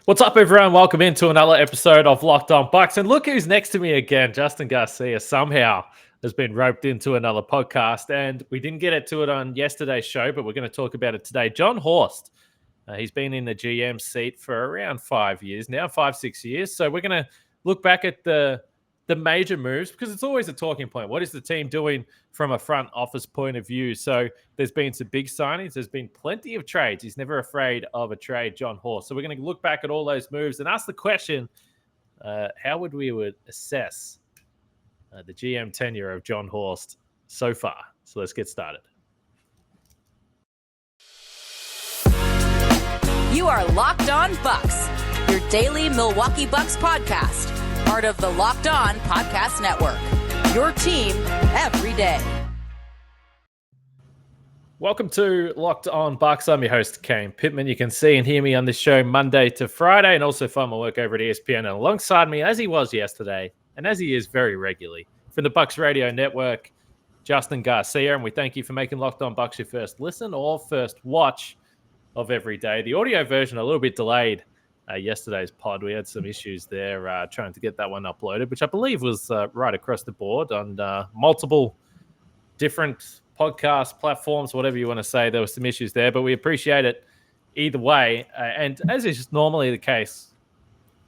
What's up, everyone? Welcome into another episode of Locked On Bucks. And look who's next to me again. Justin Garcia somehow has been roped into another podcast. And we didn't get to it on yesterday's show, but we're going to talk about it today. John Horst. He's been in the GM seat for around 5 years now, 5-6 years. So we're going to look back at the major moves because it's always a talking point. What is the team doing from a front office point of view? So there's been some big signings. There's been plenty of trades. He's never afraid of a trade, John Horst. So we're going to look back at all those moves and ask the question, how would we assess the GM tenure of John Horst so far? So let's get started. You are Locked On Bucks, your daily Milwaukee Bucks podcast. Part of the Locked On Podcast Network, your team every day. Welcome to Locked On Bucks. I'm your host, Kane Pittman. You can see and hear me on this show Monday to Friday and also find my work over at ESPN. And alongside me, as he was yesterday, and as he is very regularly, from the Bucks Radio Network, Justin Garcia. And we thank you for making Locked On Bucks your first listen or first watch of every day. The audio version a little bit delayed. Yesterday's pod, we had some issues there trying to get that one uploaded, which I believe was right across the board on multiple different podcast platforms, whatever you want to say. There were some issues there, but we appreciate it either way. And as is normally the case,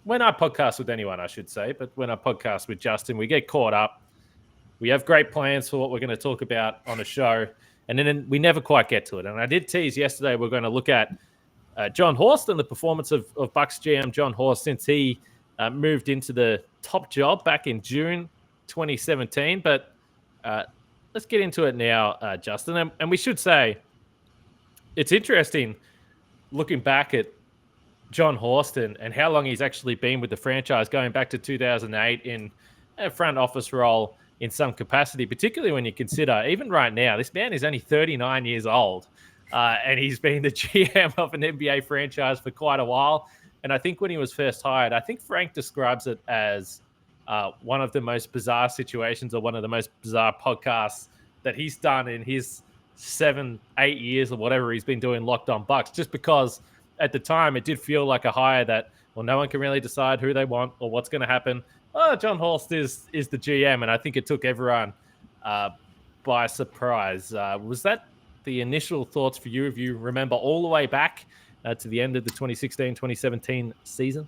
when I podcast with anyone, I should say, but when I podcast with Justin, we get caught up. We have great plans for what we're going to talk about on a show, and then we never quite get to it. And I did tease yesterday we're going to look at John Horst and the performance of Bucks GM John Horst since he moved into the top job back in June 2017. But let's get into it now, Justin. And we should say it's interesting looking back at John Horst and how long he's actually been with the franchise, going back to 2008 in a front office role in some capacity, particularly when you consider, even right now, this man is only 39 years old. And he's been the GM of an NBA franchise for quite a while. And I think when he was first hired, I think Frank describes it as one of the most bizarre situations or one of the most bizarre podcasts that he's done in his 7-8 years or whatever he's been doing Locked On Bucks, just because at the time it did feel like a hire that, well, no one can really decide who they want or what's going to happen. Oh, John Horst is the GM. And I think it took everyone by surprise. Was that the initial thoughts for you, if you remember all the way back to the end of the 2016-2017 season?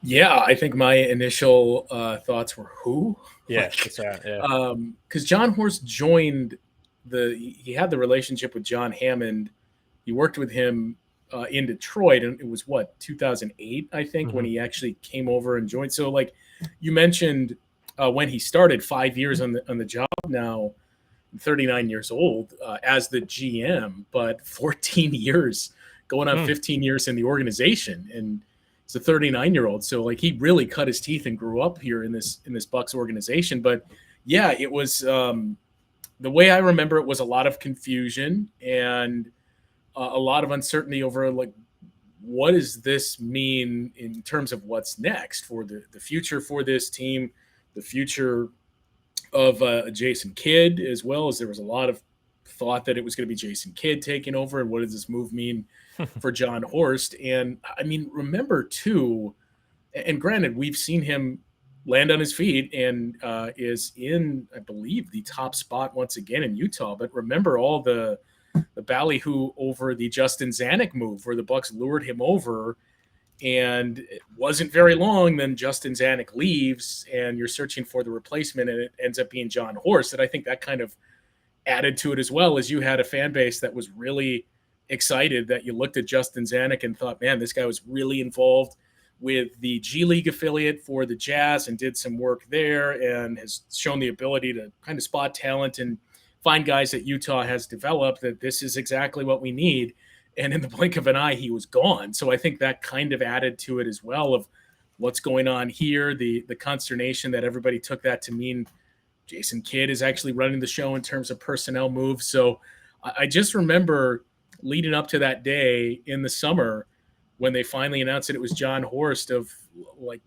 Yeah, I think my initial thoughts were who? Yeah, that's right. Yeah. Because John Horst joined he had the relationship with John Hammond. He worked with him in Detroit, and it was 2008, I think, when he actually came over and joined. So, like you mentioned, when he started, 5 years on the job now. 39 years old as the GM, but 14 years, going on 15 years in the organization, and he's a 39-year-old. So like he really cut his teeth and grew up here in this Bucks organization. But yeah, it was the way I remember it was a lot of confusion and a lot of uncertainty over like what does this mean in terms of what's next for the future for this team, the future of Jason Kidd, as well as there was a lot of thought that it was going to be Jason Kidd taking over. And what does this move mean for John Horst? And I mean, remember too, and granted, we've seen him land on his feet and is in, I believe, the top spot once again in Utah. But remember all the ballyhoo over the Justin Zanuck move where the Bucks lured him over. And it wasn't very long, then Justin Zanuck leaves, and you're searching for the replacement, and it ends up being John Horst. And I think that kind of added to it as well, as you had a fan base that was really excited that you looked at Justin Zanuck and thought, man, this guy was really involved with the G League affiliate for the Jazz and did some work there and has shown the ability to kind of spot talent and find guys that Utah has developed, that this is exactly what we need. And in the blink of an eye, he was gone. So I think that kind of added to it as well of what's going on here, the consternation that everybody took that to mean Jason Kidd is actually running the show in terms of personnel moves. So I just remember leading up to that day in the summer when they finally announced that it was John Horst, of like,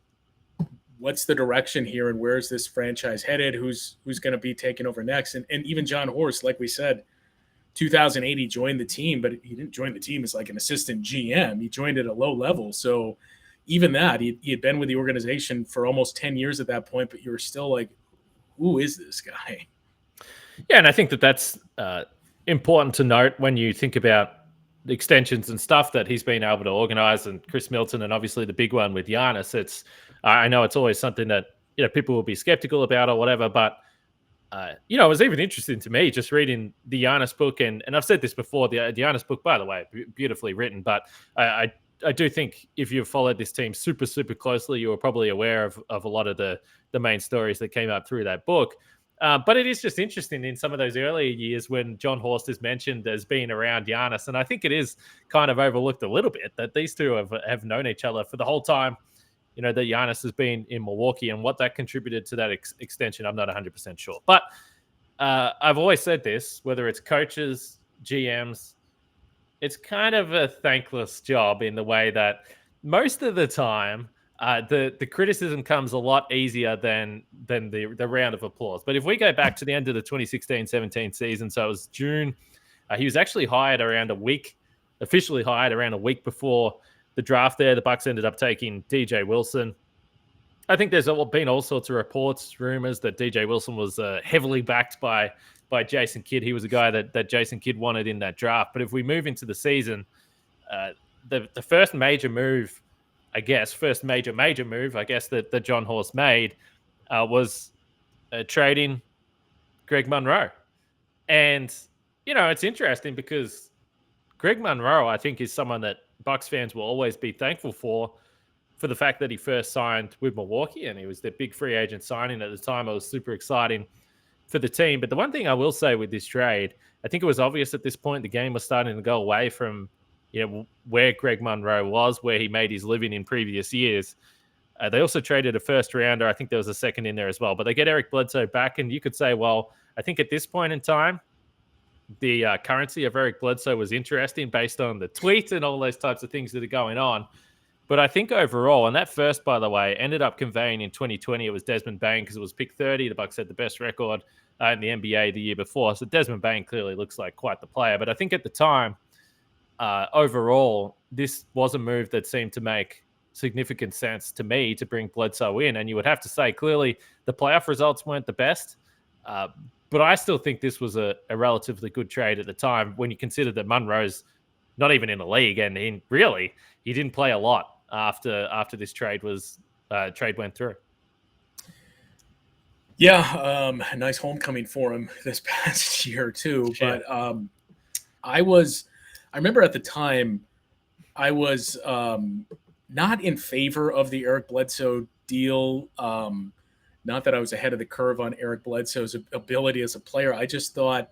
what's the direction here and where is this franchise headed? Who's going to be taking over next? And even John Horst, like we said, 2008, he joined the team, but he didn't join the team as like an assistant GM. He joined at a low level. So even that, he had been with the organization for almost 10 years at that point, but you were still like, who is this guy? Yeah, and I think that's important to note when you think about the extensions and stuff that he's been able to organize, and Chris Milton, and obviously the big one with Giannis. It's I know it's always something that people will be skeptical about or whatever, but it was even interesting to me just reading the Giannis book, and I've said this before, the Giannis book, by the way, beautifully written, but I do think if you've followed this team super, super closely, you were probably aware of a lot of the main stories that came out through that book. But it is just interesting in some of those earlier years when John Horst is mentioned as being around Giannis. And I think it is kind of overlooked a little bit that these two have known each other for the whole time, that Giannis has been in Milwaukee, and what that contributed to that extension, I'm not 100% sure. But I've always said this, whether it's coaches, GMs, it's kind of a thankless job in the way that most of the time, the criticism comes a lot easier than the round of applause. But if we go back to the end of the 2016-17 season, so it was June, he was actually officially hired around a week before the draft there. The Bucks ended up taking DJ Wilson. I think there's been all sorts of reports, rumors that DJ Wilson was heavily backed by Jason Kidd. He was a guy that Jason Kidd wanted in that draft. But if we move into the season, the first major major move, that John Horst made was trading Greg Monroe. And, it's interesting because Greg Monroe, I think, is someone that Bucks fans will always be thankful for the fact that he first signed with Milwaukee, and he was their big free agent signing at the time. It was super exciting for the team. But the one thing I will say with this trade, I think it was obvious at this point the game was starting to go away from where Greg Monroe was, where he made his living in previous years. They also traded a first rounder. I think there was a second in there as well. But they get Eric Bledsoe back, and you could say, well, I think at this point in time, the currency of Eric Bledsoe was interesting based on the tweets and all those types of things that are going on. But I think overall, and that first, by the way, ended up conveying in 2020, it was Desmond Bane because it was pick 30. The Bucks had the best record in the NBA the year before. So Desmond Bane clearly looks like quite the player. But I think at the time, overall, this was a move that seemed to make significant sense to me to bring Bledsoe in. And you would have to say, clearly, the playoff results weren't the best. But I still think this was a relatively good trade at the time when you consider that Monroe's not even in the league. And he didn't play a lot after this trade went through. Yeah, nice homecoming for him this past year too. Sure. But I remember at the time, I was not in favor of the Eric Bledsoe deal. Not that I was ahead of the curve on Eric Bledsoe's ability as a player. I just thought,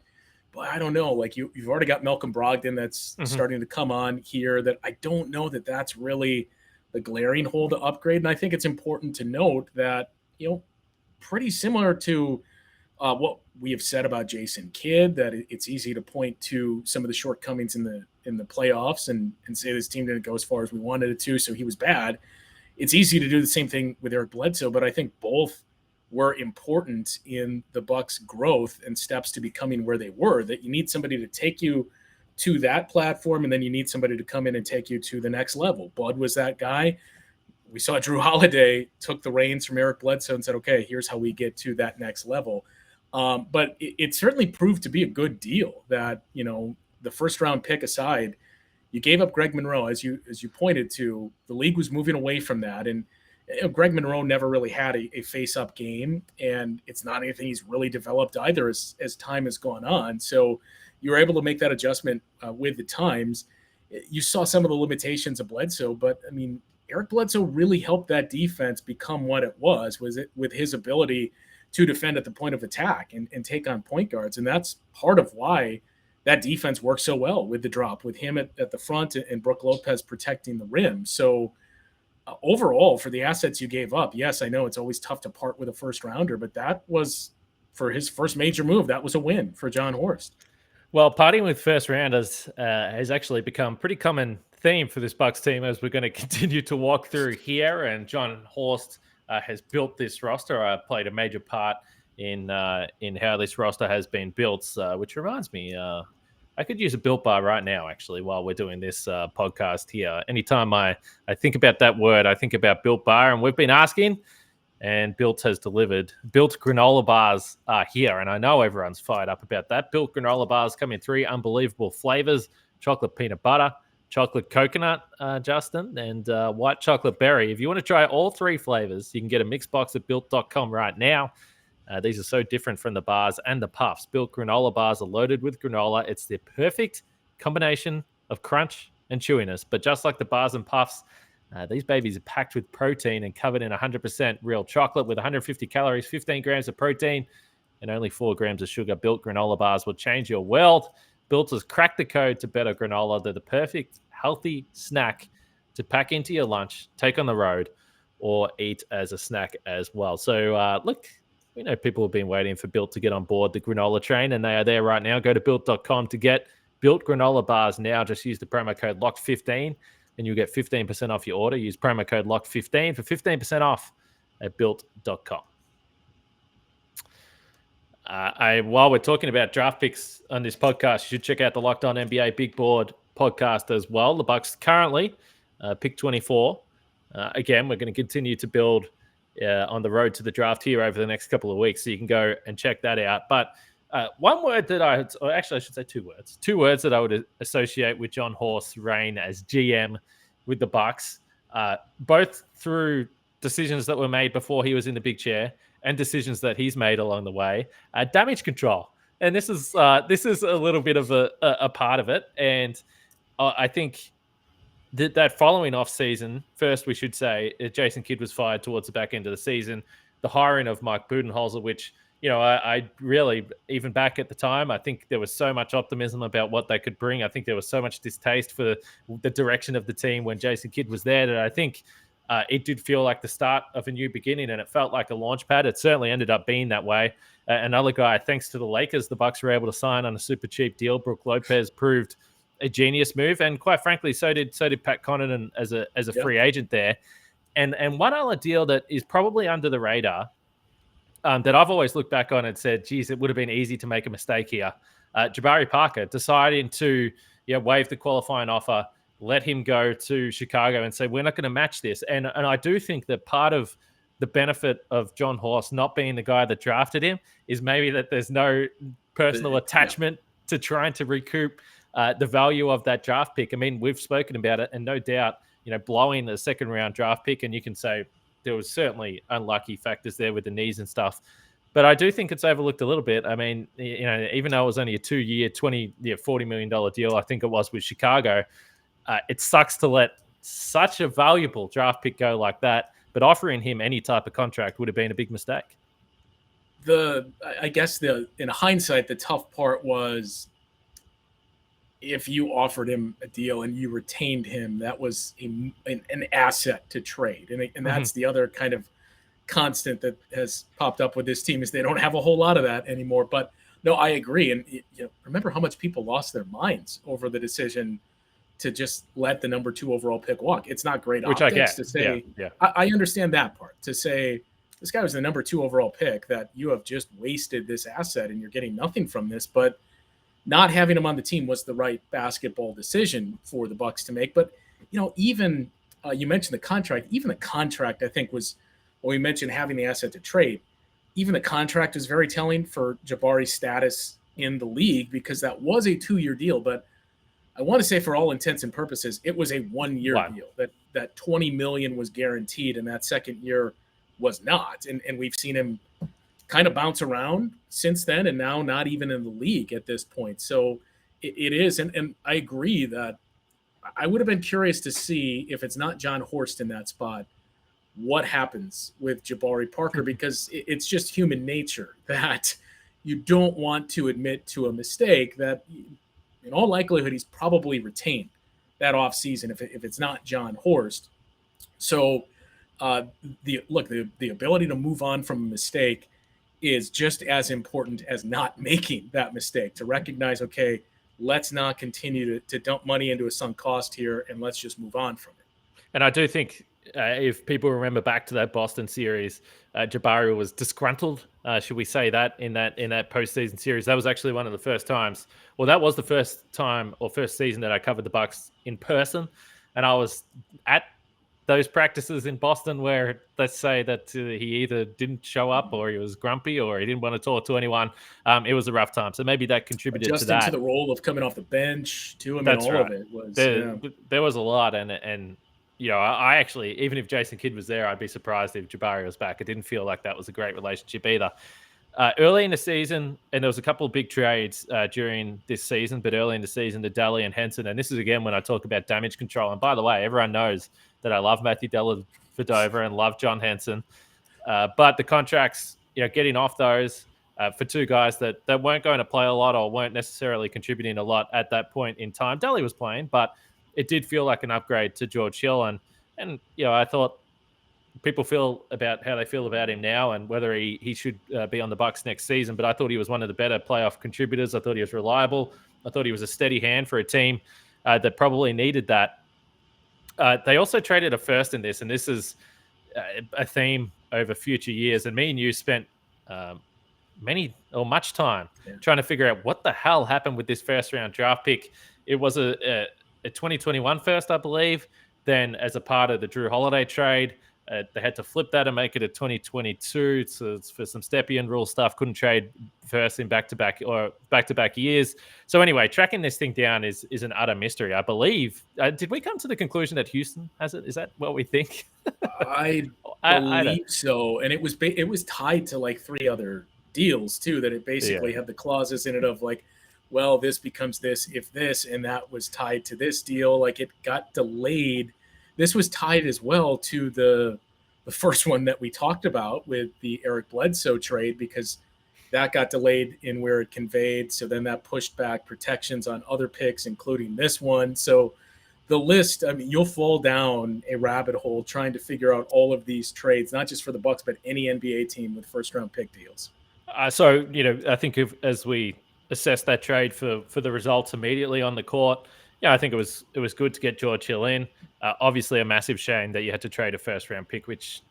well, I don't know. Like you've already got Malcolm Brogdon that's starting to come on here. That I don't know that that's really the glaring hole to upgrade. And I think it's important to note that pretty similar to what we have said about Jason Kidd, that it's easy to point to some of the shortcomings in the playoffs and say this team didn't go as far as we wanted it to, so he was bad. It's easy to do the same thing with Eric Bledsoe, but I think both were important in the Bucks' growth and steps to becoming where they were, that you need somebody to take you to that platform, and then you need somebody to come in and take you to the next level. Bud was that guy. We saw Drew Holiday took the reins from Eric Bledsoe and said, okay, here's how we get to that next level. But it certainly proved to be a good deal that, the first round pick aside, you gave up Greg Monroe, as you pointed to. The league was moving away from that. And Greg Monroe never really had a face-up game, and it's not anything he's really developed either as time has gone on. So you were able to make that adjustment with the times. You saw some of the limitations of Bledsoe, but, I mean, Eric Bledsoe really helped that defense become what it was it with his ability to defend at the point of attack and take on point guards. And that's part of why that defense works so well with the drop, with him at the front and Brook Lopez protecting the rim. So overall, for the assets you gave up, yes, I know it's always tough to part with a first rounder, but that was, for his first major move, that was a win for John Horst. Well, parting with first rounders has actually become a pretty common theme for this Bucks team as we're going to continue to walk through here. And John Horst has built this roster, played a major part in how this roster has been built, which reminds me, I could use a Built Bar right now, actually, while we're doing this podcast here. Anytime I think about that word, I think about Built Bar, and we've been asking, and Built has delivered. Built granola bars are here, and I know everyone's fired up about that. Built granola bars come in 3 unbelievable flavors: chocolate peanut butter, chocolate coconut, Justin, and white chocolate berry. If you want to try all 3 flavors, you can get a mixed box at built.com right now. These are so different from the bars and the puffs. Built granola bars are loaded with granola. It's the perfect combination of crunch and chewiness. But just like the bars and puffs, these babies are packed with protein and covered in 100% real chocolate with 150 calories, 15 grams of protein, and only 4 grams of sugar. Built granola bars will change your world. Built has cracked the code to better granola. They're the perfect, healthy snack to pack into your lunch, take on the road, or eat as a snack as well. So, look, we know people have been waiting for Built to get on board the granola train, and they are there right now. Go to built.com to get Built granola bars now. Just use the promo code LOCKED15, and you'll get 15% off your order. Use promo code LOCKED15 for 15% off at built.com. While we're talking about draft picks on this podcast, you should check out the Locked On NBA Big Board podcast as well. The Bucks currently pick 24. Again, we're going to continue to build on the road to the draft here over the next couple of weeks, so you can go and check that out. But one word that I should say 2 words. 2 words that I would associate with John Horst's reign as GM with the Bucks, both through decisions that were made before he was in the big chair and decisions that he's made along the way. Damage control, and this is a little bit of a part of it. And I think that following off season, first we should say Jason Kidd was fired towards the back end of the season. The hiring of Mike Budenholzer, which, you know, I really, even back at the time, I think there was so much optimism about what they could bring. I think there was so much distaste for the direction of the team when Jason Kidd was there that I think it did feel like the start of a new beginning, and it felt like a launch pad. It certainly ended up being that way. Another guy, thanks to the Lakers, the Bucks were able to sign on a super cheap deal. Brook Lopez proved a genius move, and quite frankly, so did Pat Connaughton as a free agent there. And one other deal that is probably under the radar, that I've always looked back on and said, geez, it would have been easy to make a mistake here. Jabari Parker deciding to waive the qualifying offer, let him go to Chicago and say, we're not going to match this. And I do think that part of the benefit of John Horst not being the guy that drafted him is maybe that there's no personal attachment to trying to recoup the value of that draft pick. I mean, we've spoken about it, and no doubt, blowing a second round draft pick, and you can say there was certainly unlucky factors there with the knees and stuff. But I do think it's overlooked a little bit. I mean, even though it was only a 2-year, $40 million deal, I think it was with Chicago, it sucks to let such a valuable draft pick go like that. But offering him any type of contract would have been a big mistake. I guess in hindsight, the tough part was, if you offered him a deal and you retained him, that was an asset to trade. And that's the other kind of constant that has popped up with this team, is they don't have a whole lot of that anymore. But no, I agree. And remember how much people lost their minds over the decision to just let the number 2 overall pick walk. It's not great optics, which I get to say. Yeah. I understand that part, to say this guy was the number 2 overall pick, that you have just wasted this asset and you're getting nothing from this. But not having him on the team was the right basketball decision for the Bucks to make. But, even you mentioned the contract. Even the contract, I think, was, well, we mentioned having the asset to trade. Even the contract is very telling for Jabari's status in the league, because that was a 2-year deal. But I want to say, for all intents and purposes, it was a 1-year deal. That $20 million was guaranteed, and that second year was not. And we've seen him kind of bounce around since then, and now not even in the league at this point. So it is. And I agree that I would have been curious to see, if it's not John Horst in that spot, what happens with Jabari Parker, because it's just human nature that you don't want to admit to a mistake that, in all likelihood, he's probably retained that offseason if it's not John Horst. So the ability to move on from a mistake is just as important as not making that mistake, to recognize, okay, let's not continue to dump money into a sunk cost here, and let's just move on from it. And I do think if people remember back to that Boston series, Jabari was disgruntled. Should we say that in that postseason series? That was actually one of the first times. Well, that was the first time or first season that I covered the Bucks in person, and I was at those practices in Boston where, let's say that he either didn't show up or he was grumpy or he didn't want to talk to anyone. It was a rough time, so maybe that contributed to that. Adjusting to the role of coming off the bench too. I mean, That's all right. of it was. There was a lot, and I actually, even if Jason Kidd was there, I'd be surprised if Jabari was back. It didn't feel like that was a great relationship either. Early in the season, and there was a couple of big trades during this season, but early in the season, the Daly and Henson, and this is again when I talk about damage control. And by the way, everyone knows that I love Matthew Dellavedova and love John Henson, but the contracts, getting off those for two guys that weren't going to play a lot or weren't necessarily contributing a lot at that point in time. Daly was playing, but it did feel like an upgrade to George Hill, and I thought people feel about how they feel about him now and whether he should be on the Bucks next season. But I thought he was one of the better playoff contributors. I thought he was reliable. I thought he was a steady hand for a team that probably needed that. They also traded a first in this, and this is a theme over future years. And me and you spent much time trying to figure out what the hell happened with this first round draft pick. It was a 2021 first, I believe. Then as a part of the Drew Holiday trade, they had to flip that and make it a 2022. So it's for some Stepien rule stuff. Couldn't trade first in back-to-back years. So anyway, tracking this thing down is an utter mystery. I believe. Did we come to the conclusion that Houston has it? Is that what we think? I believe so. And it was tied to like three other deals too. That it basically had the clauses in it of like, well, this becomes this if this, and that was tied to this deal. Like it got delayed. This was tied as well to the first one that we talked about with the Eric Bledsoe trade, because that got delayed in where it conveyed. So then that pushed back protections on other picks, including this one. So the list, I mean, you'll fall down a rabbit hole trying to figure out all of these trades, not just for the Bucks, but any NBA team with first round pick deals. So, I think as we assess that trade for the results immediately on the court, I think it was good to get George Hill in. Obviously, a massive shame that you had to trade a first round pick, which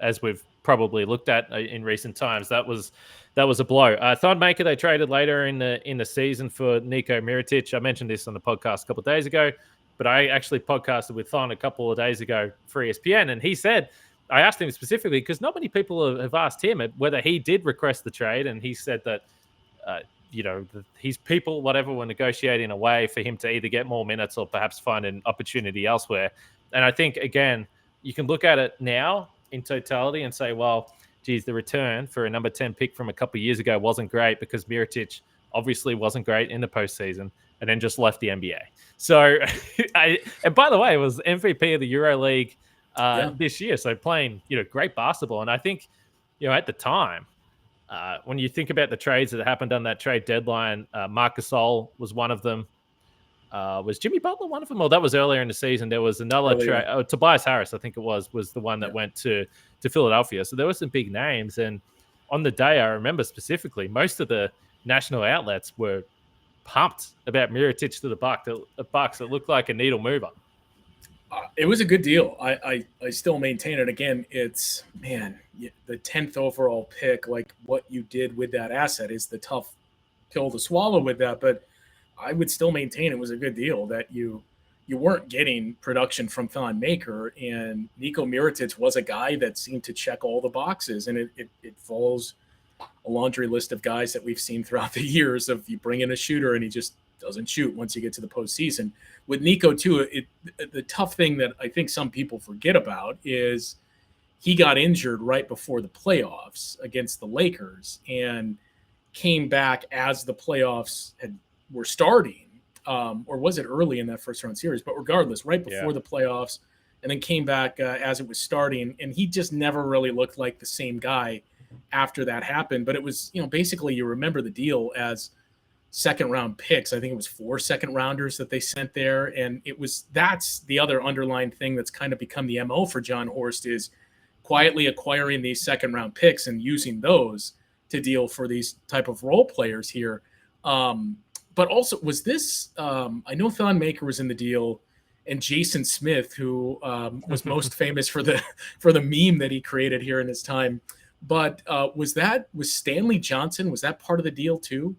as we've probably looked at in recent times, that was a blow. Thonmaker they traded later in the season for Nico Mirotic. I mentioned this on the podcast a couple of days ago, but I actually podcasted with Thon a couple of days ago for ESPN, and he said, I asked him specifically because not many people have asked him whether he did request the trade, and he said that. His people, whatever, were negotiating a way for him to either get more minutes or perhaps find an opportunity elsewhere. And I think, again, you can look at it now in totality and say, well, geez, the return for a number 10 pick from a couple of years ago wasn't great because Mirotic obviously wasn't great in the postseason and then just left the NBA. So, and by the way, it was MVP of the EuroLeague this year. So playing, great basketball. And I think, at the time, when you think about the trades that happened on that trade deadline, Marc Gasol was one of them. Was Jimmy Butler one of them? Well, that was earlier in the season. There was another trade. Tobias Harris, I think it was the one that went to Philadelphia. So there were some big names. And on the day, I remember specifically, most of the national outlets were pumped about Mirotic to the Bucks. It looked like a needle mover. It was a good deal. I still maintain it. Again, it's, the 10th overall pick, like what you did with that asset is the tough pill to swallow with that. But I would still maintain it was a good deal that you weren't getting production from Thonmaker, and Nico Mirotic was a guy that seemed to check all the boxes. And it follows a laundry list of guys that we've seen throughout the years of you bring in a shooter and he just doesn't shoot once you get to the postseason. With Nico too, the tough thing that I think some people forget about is he got injured right before the playoffs against the Lakers and came back as the playoffs were starting, or was it early in that first round series? But regardless, right before the playoffs, and then came back as it was starting, and he just never really looked like the same guy after that happened. But it was, basically you remember the deal as second round picks. I think it was 4 second rounders that they sent there. And that's the other underlying thing that's kind of become the MO for John Horst, is quietly acquiring these second round picks and using those to deal for these type of role players here. But also was this, I know Thonmaker was in the deal, and Jason Smith, who was most famous for the meme that he created here in his time. But was Stanley Johnson, was that part of the deal too?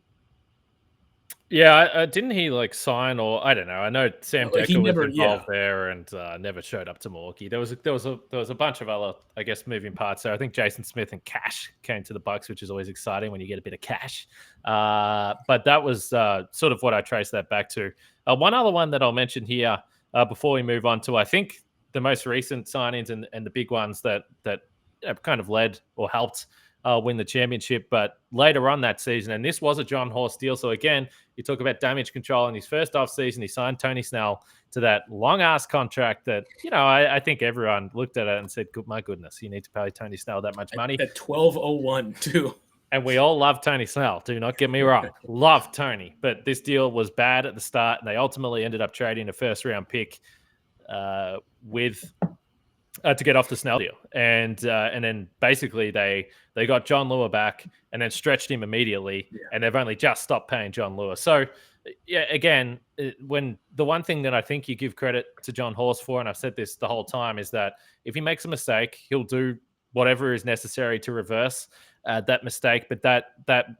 Yeah, didn't he like sign, or I don't know. I know Sam He Decker was never, involved there and never showed up to Milwaukee. There was a bunch of other, I guess, moving parts there. I think Jason Smith and cash came to the Bucks, which is always exciting when you get a bit of cash. But that was sort of what I traced that back to. One other one that I'll mention here before we move on to, I think, the most recent signings and the big ones that kind of led or helped win the championship, but later on that season, and this was a John Horst deal. So again, you talk about damage control. In his first offseason, he signed Tony Snell to that long-ass contract that, I think everyone looked at it and said, my goodness, you need to pay Tony Snell that much money. At 1201 too. And we all love Tony Snell. Do not get me wrong. Love Tony. But this deal was bad at the start, and they ultimately ended up trading a first-round pick to get off the Snell deal, and then basically they got John Lua back and then stretched him immediately, and they've only just stopped paying John Lua. So, yeah, again, when the one thing that I think you give credit to John Horst for, and I've said this the whole time, is that if he makes a mistake, he'll do whatever is necessary to reverse that mistake. But that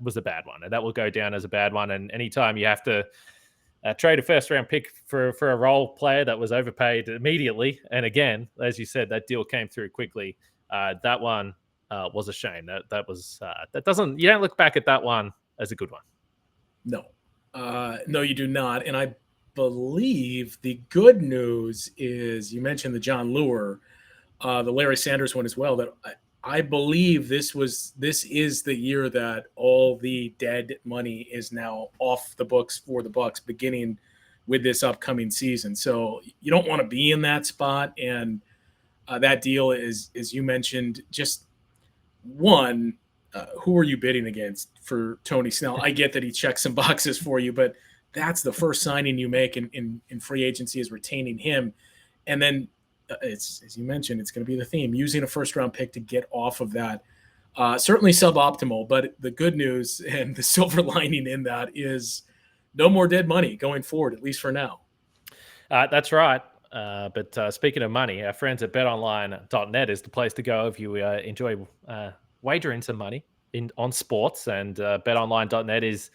was a bad one, and that will go down as a bad one. And anytime you have to trade a first-round pick for a role player that was overpaid immediately. And again, as you said, that deal came through quickly. That one was a shame. That was you don't look back at that one as a good one. No, you do not. And I believe the good news is you mentioned the John Lure, the Larry Sanders one as well. That I believe this is the year that all the dead money is now off the books for the Bucks, beginning with this upcoming season. So you don't want to be in that spot. And that deal is, as you mentioned, just one. Who are you bidding against for Tony Snell? I get that he checks some boxes for you, but that's the first signing you make in free agency, is retaining him. And then it's, as you mentioned, it's going to be the theme, using a first-round pick to get off of that. Certainly suboptimal, but the good news and the silver lining in that is no more dead money going forward, at least for now. That's right. But speaking of money, our friends at betonline.net is the place to go if you enjoy wagering some money on sports. And betonline.net is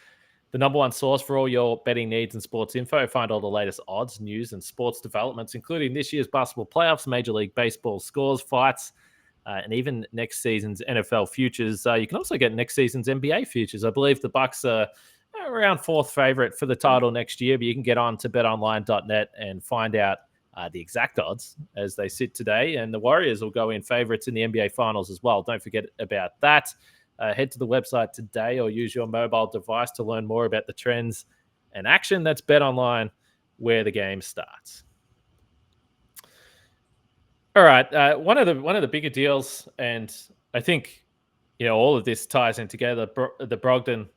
the number one source for all your betting needs and sports info. Find all the latest odds, news, and sports developments, including this year's basketball playoffs, Major League Baseball scores, fights, and even next season's NFL futures. You can also get next season's NBA futures. I believe the Bucks are around fourth favorite for the title next year, but you can get on to betonline.net and find out the exact odds as they sit today. And the Warriors will go in favorites in the NBA Finals as well. Don't forget about that. Head to the website today or use your mobile device to learn more about the trends and action. That's BetOnline, where the game starts. All right, one of the bigger deals, and I think all of this ties in together. The Brogdon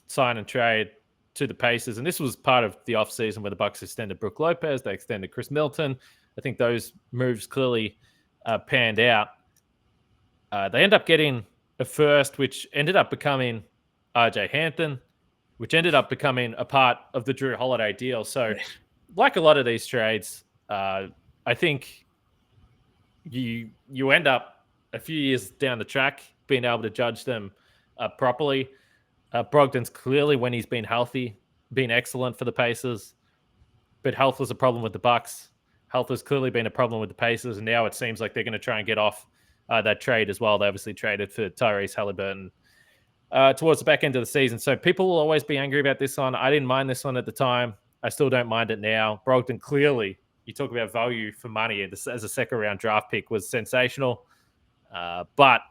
sign and trade to the Pacers, and this was part of the offseason where the Bucks extended Brook Lopez, they extended Chris Middleton. I think those moves clearly panned out. They end up getting a first, which ended up becoming RJ Hampton, which ended up becoming a part of the Drew Holiday deal. So, like a lot of these trades, I think you end up a few years down the track being able to judge them properly. Brogdon's clearly, when he's been healthy, been excellent for the Pacers, but health was a problem with the Bucks. Health has clearly been a problem with the Pacers, and now it seems like they're going to try and get off that trade as well. They obviously traded for Tyrese Halliburton towards the back end of the season. So people will always be angry about this one. I didn't mind this one at the time. I still don't mind it now. Brogdon, clearly, you talk about value for money as a second-round draft pick, was sensational. But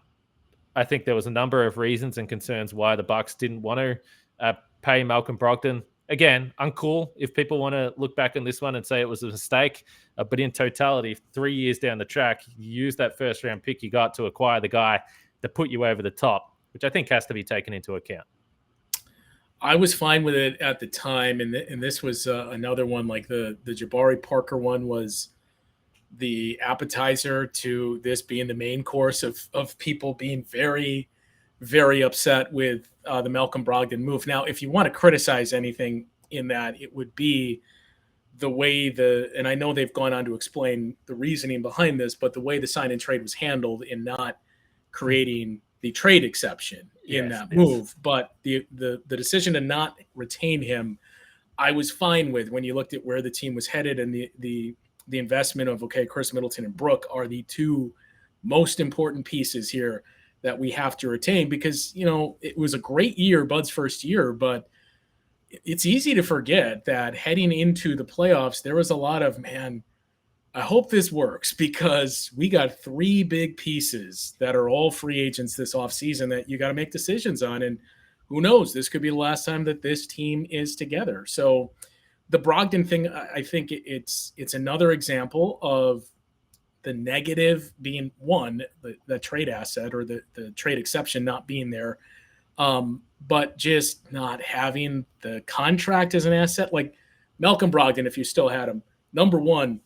I think there was a number of reasons and concerns why the Bucks didn't want to pay Malcolm Brogdon. Again, uncool if people want to look back on this one and say it was a mistake. But in totality, 3 years down the track, you use that first-round pick you got to acquire the guy that put you over the top, which I think has to be taken into account. I was fine with it at the time, and this was another one, like the Jabari Parker one was the appetizer to this being the main course of people being very, very upset with the Malcolm Brogdon move. Now, if you want to criticize anything in that, it would be the way and I know they've gone on to explain the reasoning behind this, but the way the sign and trade was handled in not creating the trade exception in that move. But the decision to not retain him, I was fine with when you looked at where the team was headed and the investment of, okay, Chris Middleton and Brook are the two most important pieces here that we have to retain, because, it was a great year, Bud's first year, but it's easy to forget that heading into the playoffs, there was a lot of, man, I hope this works, because we got three big pieces that are all free agents this offseason that you got to make decisions on. And who knows, this could be the last time that this team is together. So the Brogdon thing, I think it's another example of the negative being one, the trade asset or the trade exception not being there. But just not having the contract as an asset. Like Malcolm Brogdon, if you still had him, number one,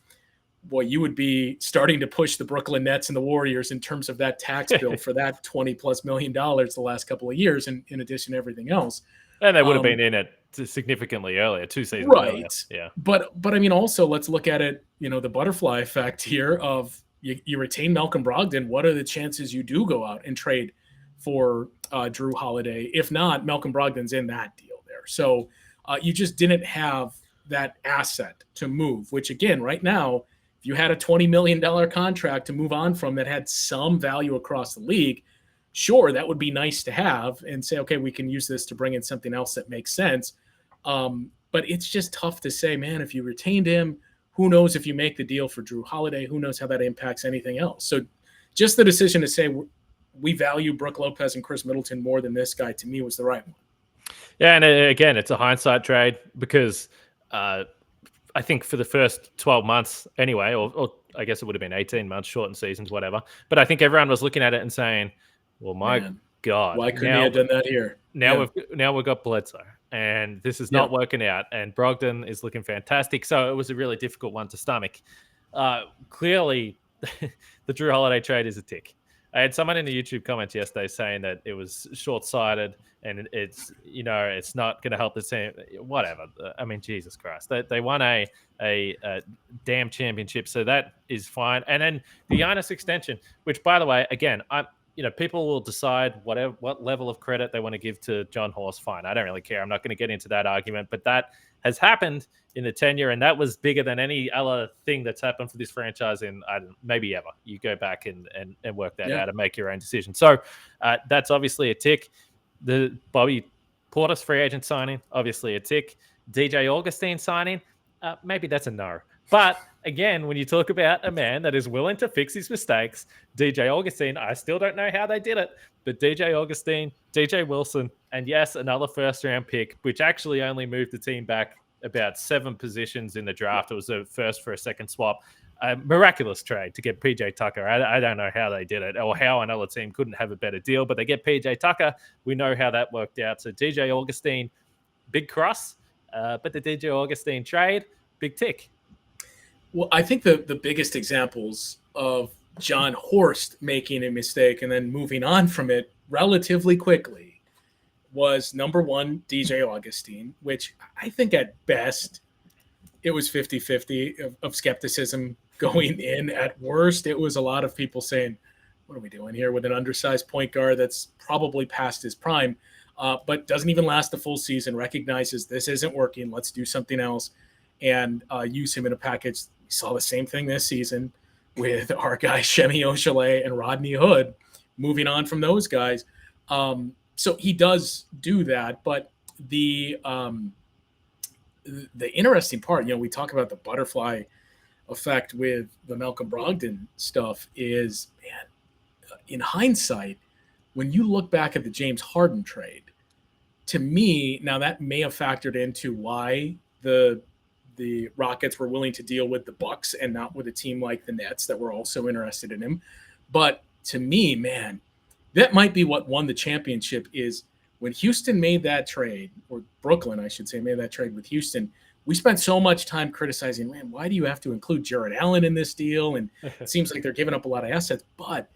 boy, you would be starting to push the Brooklyn Nets and the Warriors in terms of that tax bill for that $20+ million the last couple of years, in addition to everything else. And they would have been in it significantly earlier, 2 seasons earlier. Yeah. But I mean, also let's look at it, the butterfly effect here of you retain Malcolm Brogdon. What are the chances you do go out and trade for Drew Holiday? If not, Malcolm Brogdon's in that deal there. So you just didn't have that asset to move, which again, right now, if you had a $20 million contract to move on from that had some value across the league, sure, that would be nice to have and say, okay, we can use this to bring in something else that makes sense. But it's just tough to say, man, if you retained him, who knows if you make the deal for Drew Holiday, who knows how that impacts anything else. So just the decision to say we value Brook Lopez and Chris Middleton more than this guy, to me, was the right one. Yeah, and again, it's a hindsight trade because I think for the first 12 months anyway, or I guess it would have been 18 months, shortened seasons, whatever. But I think everyone was looking at it and saying, well, my God. Why couldn't he have done that here? Now we've got Bledsoe, and this is not working out. And Brogdon is looking fantastic. So it was a really difficult one to stomach. Clearly, the Drew Holiday trade is a tick. I had someone in the YouTube comments yesterday saying that it was short-sighted and it's not going to help the team. Whatever. I mean, Jesus Christ. They won a damn championship, so that is fine. And then the Giannis extension, which, by the way, again, people will decide what level of credit they want to give to John Horst. Fine. I don't really care. I'm not going to get into that argument, but that has happened in the tenure, and that was bigger than any other thing that's happened for this franchise in maybe ever. You go back and work that out and make your own decision. So that's obviously a tick. The Bobby Portis free agent signing, obviously a tick. DJ Augustine signing, maybe that's a no. But again, when you talk about a man that is willing to fix his mistakes, DJ Augustine, I still don't know how they did it, but DJ Augustine, DJ Wilson, and yes, another first-round pick, which actually only moved the team back about 7 positions in the draft. It was a first for a second swap. A miraculous trade to get PJ Tucker. I don't know how they did it or how another team couldn't have a better deal, but they get PJ Tucker. We know how that worked out. So DJ Augustine, big cross, but the DJ Augustine trade, big tick. Well, I think the biggest examples of John Horst making a mistake and then moving on from it relatively quickly was, number one, DJ Augustine, which I think at best it was 50-50 of skepticism going in. At worst, it was a lot of people saying, what are we doing here with an undersized point guard that's probably past his prime, but doesn't even last the full season, recognizes this isn't working, let's do something else, and use him in a package. We saw the same thing this season with our guys Shemi Oshale and Rodney Hood, moving on from those guys. So he does do that, but the interesting part, we talk about the butterfly effect with the Malcolm Brogdon stuff is, man, in hindsight, when you look back at the James Harden trade, to me, now that may have factored into why the Rockets were willing to deal with the Bucks and not with a team like the Nets that were also interested in him. But to me, man, that might be what won the championship is when Houston made that trade, or Brooklyn, I should say, made that trade with Houston. We spent so much time criticizing, man, why do you have to include Jared Allen in this deal? And it seems like they're giving up a lot of assets. But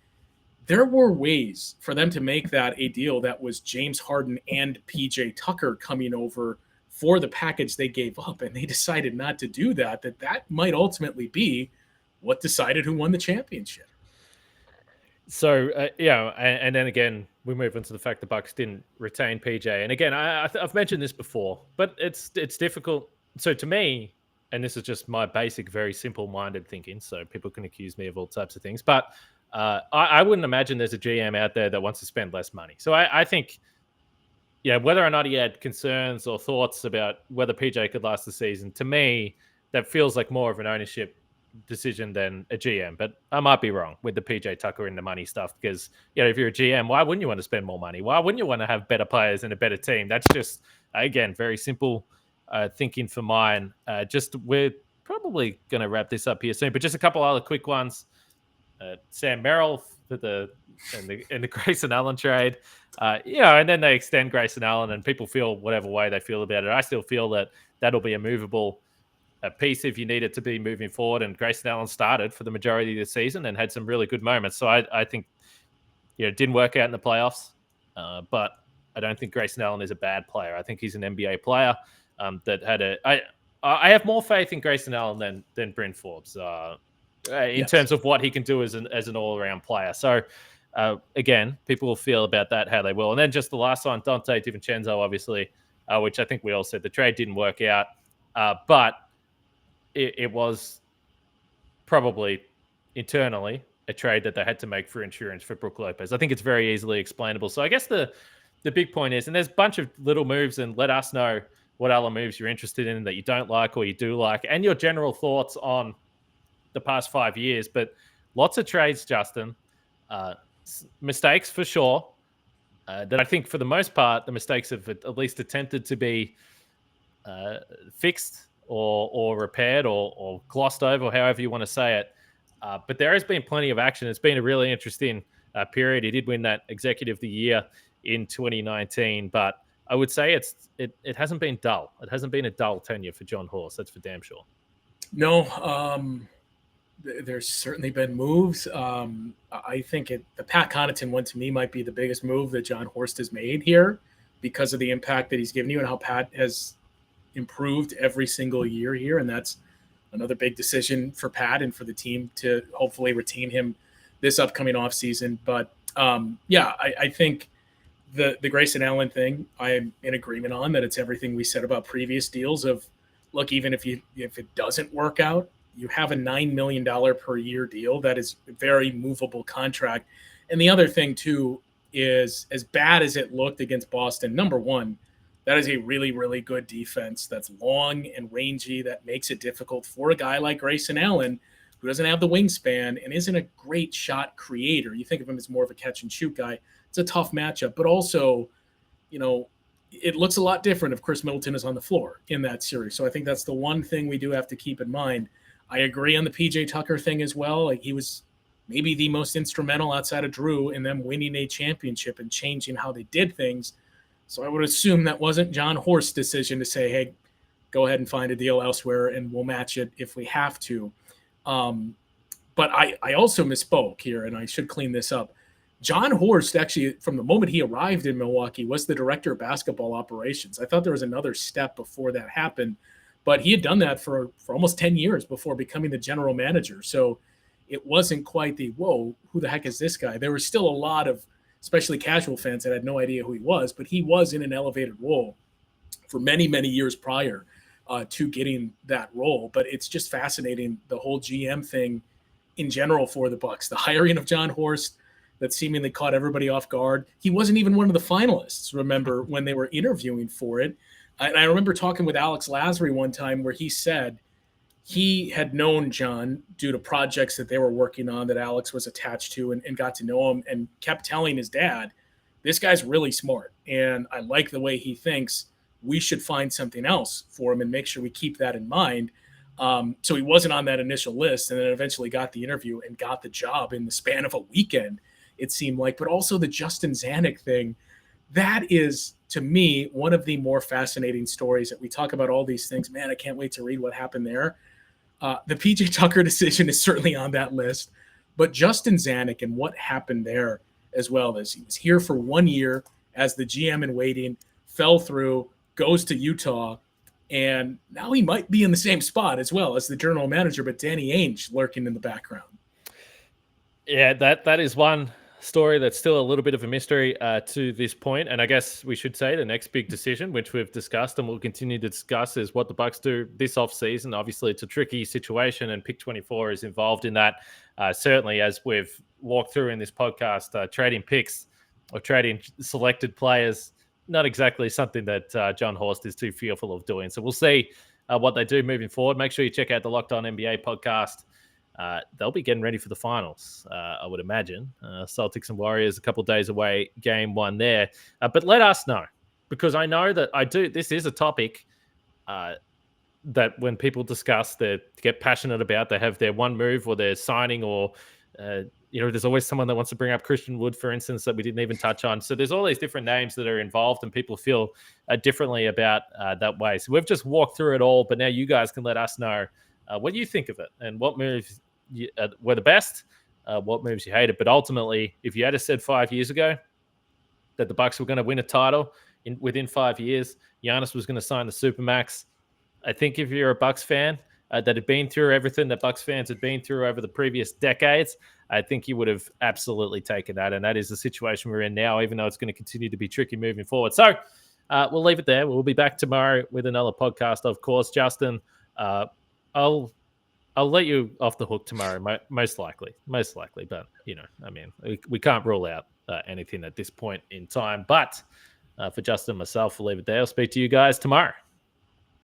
there were ways for them to make that a deal that was James Harden and PJ Tucker coming over for the package they gave up, and they decided not to do that, that might ultimately be what decided who won the championship. So, and then again, we move into the fact the Bucks didn't retain PJ. And again, I've mentioned this before, but it's difficult. So to me, and this is just my basic, very simple-minded thinking, so people can accuse me of all types of things, but I wouldn't imagine there's a GM out there that wants to spend less money. So I think, whether or not he had concerns or thoughts about whether PJ could last the season, to me, that feels like more of an ownership decision than a GM. But I might be wrong with the PJ Tucker and the money stuff, because, if you're a GM, why wouldn't you want to spend more money? Why wouldn't you want to have better players and a better team? That's just, again, very simple thinking for mine. We're probably going to wrap this up here soon, but just a couple other quick ones. Sam Merrill for the Grayson Allen trade, and then they extend Grayson Allen, and people feel whatever way they feel about it. I still feel that that'll be a movable piece if you need it to be moving forward. And Grayson Allen started for the majority of the season and had some really good moments. So I think, it didn't work out in the playoffs, but I don't think Grayson Allen is a bad player. I think he's an NBA player that had I have more faith in Grayson Allen than Bryn Forbes in terms of what he can do as an all-around player. So again, people will feel about that how they will. And then just the last one, Dante DiVincenzo, obviously, which I think we all said the trade didn't work out, but it was probably internally a trade that they had to make for insurance for Brook Lopez. I think it's very easily explainable. So I guess the big point is, and there's a bunch of little moves, and let us know what other moves you're interested in that you don't like or you do like, and your general thoughts on the past 5 years. But lots of trades, Justin. Mistakes for sure. That I think for the most part, the mistakes have at least attempted to be fixed or repaired or glossed over, however you want to say it. But there has been plenty of action. It's been a really interesting period. He did win that Executive of the Year in 2019, but I would say it hasn't been dull. It hasn't been a dull tenure for John Horst. That's for damn sure. No, there's certainly been moves. I think the Pat Connaughton one, to me, might be the biggest move that John Horst has made here because of the impact that he's given you and how Pat has improved every single year here. And that's another big decision for Pat and for the team to hopefully retain him this upcoming offseason. But I think the Grayson Allen thing, I'm in agreement on that. It's everything we said about previous deals of, look, even if it doesn't work out, you have a $9 million per year deal. That is a very movable contract. And the other thing too is, as bad as it looked against Boston, number one, that is a really, really good defense that's long and rangy, that makes it difficult for a guy like Grayson Allen, who doesn't have the wingspan and isn't a great shot creator. You think of him as more of a catch and shoot guy. It's a tough matchup, but also, it looks a lot different if Chris Middleton is on the floor in that series. So I think that's the one thing we do have to keep in mind. I agree on the PJ Tucker thing as well. Like, he was maybe the most instrumental outside of Drew in them winning a championship and changing how they did things. So I would assume that wasn't John Horst's decision to say, hey, go ahead and find a deal elsewhere and we'll match it if we have to. But I also misspoke here, and I should clean this up. John Horst, actually, from the moment he arrived in Milwaukee, was the director of basketball operations. I thought there was another step before that happened, but he had done that for almost 10 years before becoming the general manager. So it wasn't quite the, whoa, who the heck is this guy? There was still a lot of, especially casual fans, that had no idea who he was, but he was in an elevated role for many, many years prior to getting that role. But it's just fascinating, the whole GM thing in general for the Bucks. The hiring of John Horst that seemingly caught everybody off guard. He wasn't even one of the finalists, remember, when they were interviewing for it. And I remember talking with Alex Lasry one time where he said he had known John due to projects that they were working on that Alex was attached to and got to know him, and kept telling his dad, this guy's really smart and I like the way he thinks. We should find something else for him and make sure we keep that in mind. So he wasn't on that initial list, and then eventually got the interview and got the job in the span of a weekend, it seemed like. But also the Justin Zanuck thing, that is, to me, one of the more fascinating stories that we talk about all these things. Man, I can't wait to read what happened there. The PJ Tucker decision is certainly on that list, but Justin Zanuck and what happened there as well. As he was here for 1 year as the GM in waiting, fell through, goes to Utah, And now he might be in the same spot as well as the general manager, but Danny Ainge lurking in the background. Yeah, that is one story that's still a little bit of a mystery to this point. And I guess we should say the next big decision, which we've discussed and we'll continue to discuss, is what the Bucks do this offseason. Obviously, it's a tricky situation, and Pick 24 is involved in that. Certainly, as we've walked through in this podcast, trading picks or trading selected players, not exactly something that John Horst is too fearful of doing. So we'll see what they do moving forward. Make sure you check out the Locked On NBA podcast. They'll be getting ready for the finals, I would imagine. Celtics and Warriors a couple of days away, game one there. But let us know, because I know that this is a topic that when people discuss, they get passionate about. They have their one move or their signing, or there's always someone that wants to bring up Christian Wood, for instance, that we didn't even touch on. So there's all these different names that are involved, and people feel differently about that way. So we've just walked through it all, but now you guys can let us know what you think of it and what moves were the best, what moves you hated. But ultimately, if you had said 5 years ago that the Bucks were going to win a title within 5 years, Giannis was going to sign the Supermax, I think if you're a Bucks fan that had been through everything that Bucks fans had been through over the previous decades, I think you would have absolutely taken that. And that is the situation we're in now, even though it's going to continue to be tricky moving forward. So we'll leave it there. We'll be back tomorrow with another podcast, of course. Justin, I'll let you off the hook tomorrow, most likely. But, we can't rule out anything at this point in time. But for Justin and myself, we'll leave it there. I'll speak to you guys tomorrow.